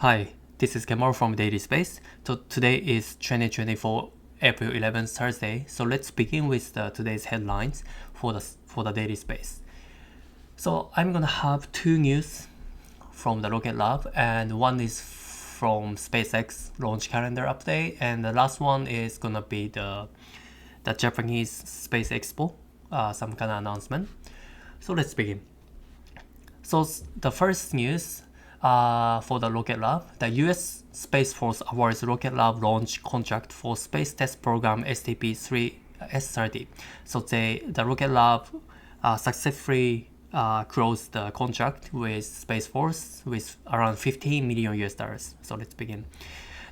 Hi, this is Kemal from Daily Space. So today is 2024 April 11th Thursday. So let's begin with today's headlines for the Daily Space. So I'm gonna have two news from the Rocket Lab, and one is from SpaceX launch calendar update, and the last one is gonna be the Japanese Space Expo, some kind of announcement. So let's begin. So the first news for the Rocket Lab, the U.S. Space Force awards Rocket Lab launch contract for Space Test Program STP-3S30. So the Rocket Lab successfully closed the contract with Space Force with around 15 million US dollars. So let's begin.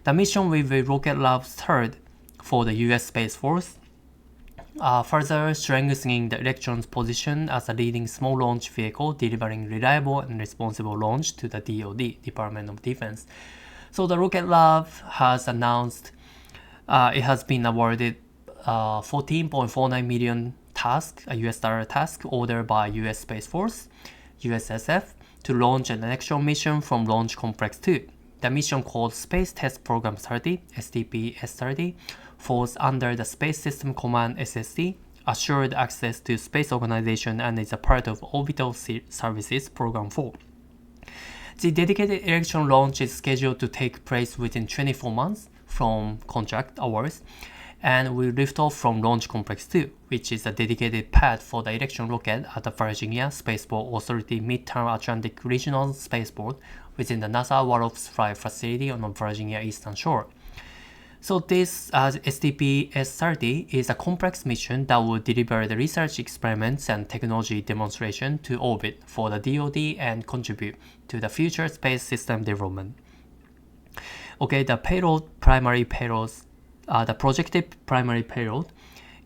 The mission will be Rocket Lab's third for the US Space Force, further strengthening the Electron's position as a leading small launch vehicle, delivering reliable and responsible launch to the DoD, Department of Defense. So the Rocket Lab has announced it has been awarded 14.49 million task, a US dollar task ordered by US Space Force, USSF, to launch an Electron mission from Launch Complex 2. The mission called Space Test Program 30, STP-S30, falls under the Space System Command SSC, Assured Access to Space Organization, and is a part of Orbital Services Program 4. The dedicated Electron launch is scheduled to take place within 24 months from contract awards, and will lift off from Launch Complex 2, which is a dedicated pad for the Electron rocket at the Virginia Spaceport Authority Midterm Atlantic Regional Spaceport within the NASA Wallops Flight Facility on the Virginia Eastern Shore. So this STP-S30 is a complex mission that will deliver the research experiments and technology demonstration to orbit for the DoD and contribute to the future space system development. Okay, the projected primary payload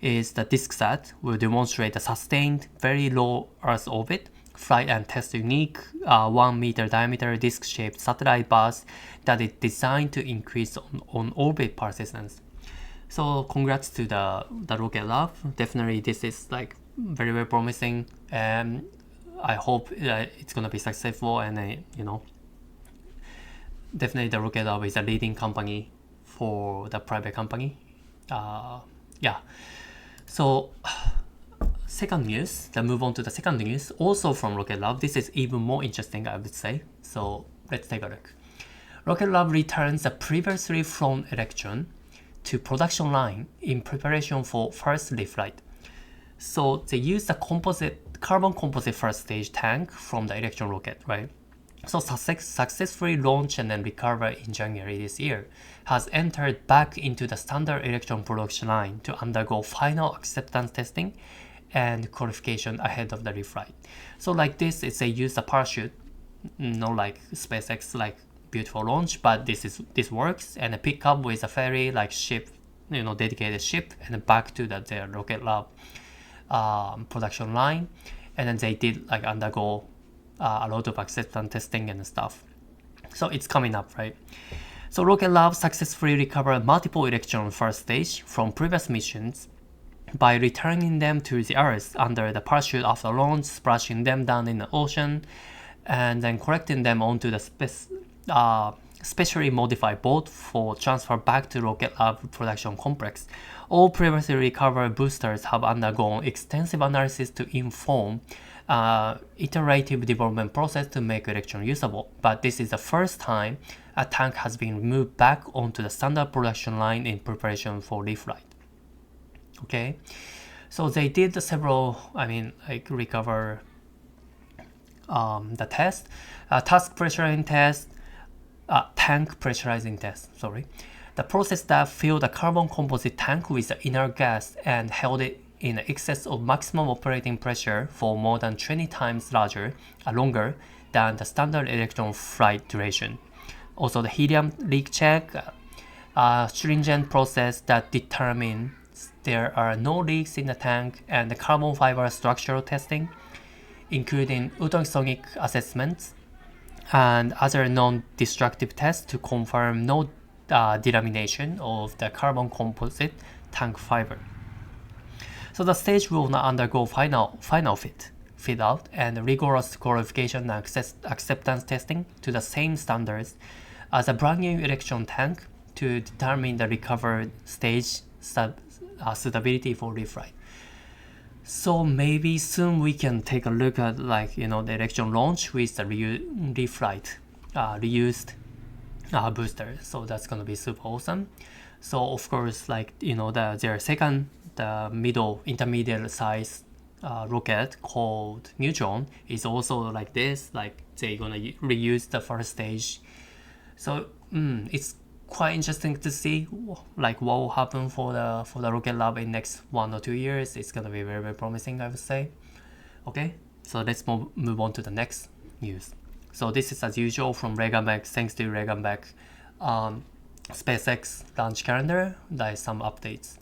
is the DiskSat, will demonstrate a sustained, very low Earth orbit, flight and test unique 1 meter diameter disc-shaped satellite bus that is designed to increase on-orbit persistence. So congrats to the Rocket Lab. Definitely this is like very, very promising, and I hope it's gonna be successful, and definitely the Rocket Lab is a leading company for the private company. So second news, then move on to the second news, also from Rocket Lab. This is even more interesting, I would say. So let's take a look. Rocket Lab returns a previously flown Electron to production line in preparation for first reflight. So they use the carbon composite first stage tank from the Electron rocket, right? So successfully launched and then recovered in January this year, has entered back into the standard Electron production line to undergo final acceptance testing and qualification ahead of the reflight. So like this, they use a parachute, not like SpaceX like beautiful launch, but this works, and a pickup with a ferry like ship, dedicated ship, and back to their Rocket Lab production line, and then they did like undergo a lot of acceptance testing and stuff. So it's coming up, right? So Rocket Lab successfully recovered multiple Electron first stage from previous missions by returning them to the Earth under the parachute after launch, splashing them down in the ocean, and then collecting them onto the specially modified boat for transfer back to Rocket Lab production complex. All previously recovered boosters have undergone extensive analysis to inform iterative development process to make Electron usable, but this is the first time a tank has been moved back onto the standard production line in preparation for reflight. Okay, so they did several, recover the test, task pressurizing test, tank pressurizing test, sorry. The process that filled the carbon composite tank with the inner gas and held it in excess of maximum operating pressure for more than 20 times longer than the standard Electron flight duration. Also the helium leak check, stringent process that determines there are no leaks in the tank, and the carbon fiber structural testing, including ultrasonic assessments and other non-destructive tests to confirm no delamination of the carbon composite tank fiber. So the stage will not undergo final fit out and rigorous qualification and acceptance testing to the same standards as a brand new electron tank to determine the recovered stage suitability for reflight. So maybe soon we can take a look at the electron launch with the reflight reused booster. So that's gonna be super awesome. So of course, their second, the intermediate size rocket called Neutron is also like this. Like they're gonna reuse the first stage. So it's quite interesting to see what will happen for the Rocket Lab in next 1 or 2 years. It's gonna be very, very promising, I would say. Okay, so let's move on to the next news. So this is as usual from Reagan-Beck. Thanks to Reagan-Beck, SpaceX launch calendar. There is some updates.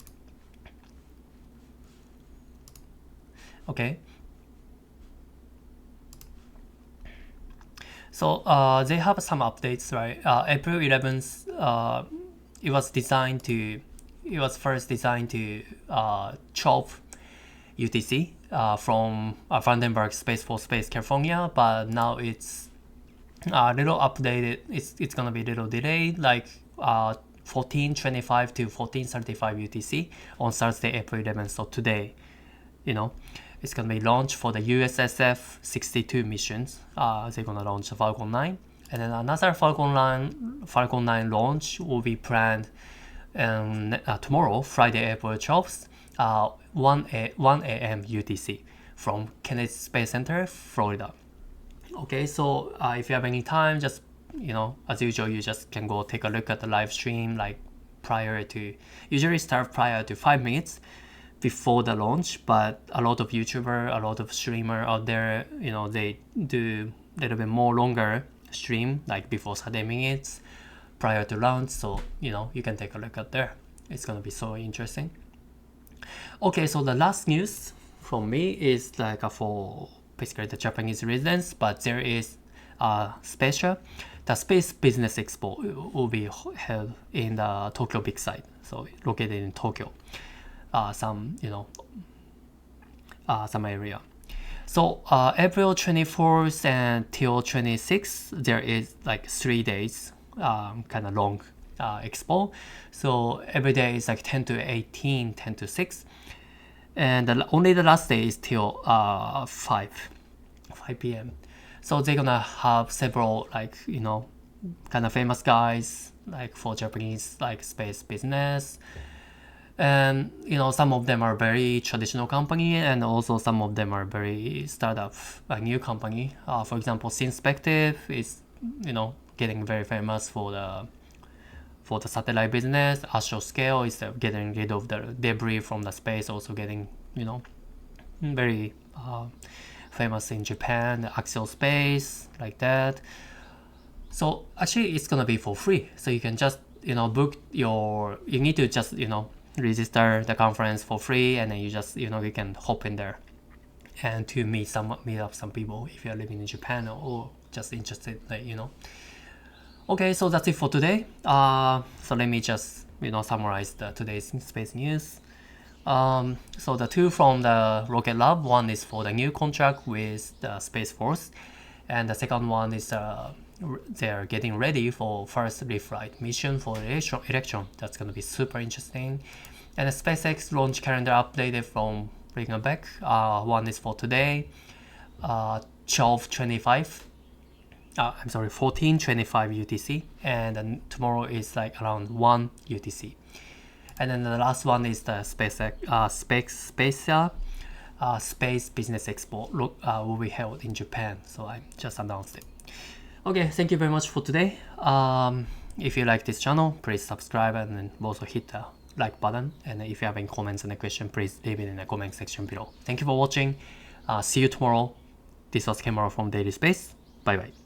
Okay. So they have some updates, right? April 11th, it was first designed to 12 UTC from Vandenberg Space Force Base, California, but now it's a little updated. It's gonna be a little delayed, like 14:25 to 14:35 UTC on Thursday, April 11th. So today, it's gonna be launched for the USSF 62 missions. They're gonna launch the Falcon 9, and then another Falcon 9 launch will be planned tomorrow, Friday, April 12th, 1 a.m. UTC from Kennedy Space Center, Florida. Okay, so if you have any time, just as usual, you just can go take a look at the live stream, usually start prior to 5 minutes before the launch. But a lot of YouTuber, a lot of streamer out there, they do a little bit more longer stream, like before 30 minutes prior to launch. So you can take a look at there. It's gonna be so interesting. Okay, so the last news from me is for basically the Japanese residents, but there is special. The Space Business Expo will be held in the Tokyo Big Site, so located in Tokyo, some area. So April 24th until 26th, there is 3 days, kind of long expo. So every day is 10 to 18, 10 to 6, and only the last day is till 5 p.m. So they're gonna have several kind of famous guys for Japanese space business, and some of them are very traditional company, and also some of them are very startup, new company. For example, Synspective is getting very famous for the satellite business. Astroscale is getting rid of the debris from the space, also getting very famous in Japan. Axial Space, like that. So actually it's gonna be for free, so you can just book you need to just register the conference for free, and then you just you can hop in there and to meet up some people if you're living in Japan or just interested, Okay, so that's it for today. So let me just summarize today's space news. So the two from the Rocket Lab, one is for the new contract with the Space Force, and the second one is they're getting ready for first reflight mission for Electron. That's going to be super interesting. And the SpaceX launch calendar updated from Reagan-Beck. One is for today, 14:25 UTC, and then tomorrow is around 1 UTC. And then the last one is the SpaceX Space Business Expo will be held in Japan. So I just announced it. Okay, thank you very much for today. If you like this channel, please subscribe and then also hit the like button. And if you have any comments and a question, please leave it in the comment section below. Thank you for watching. See you tomorrow. This was Kemaro from Daily Space. Bye bye.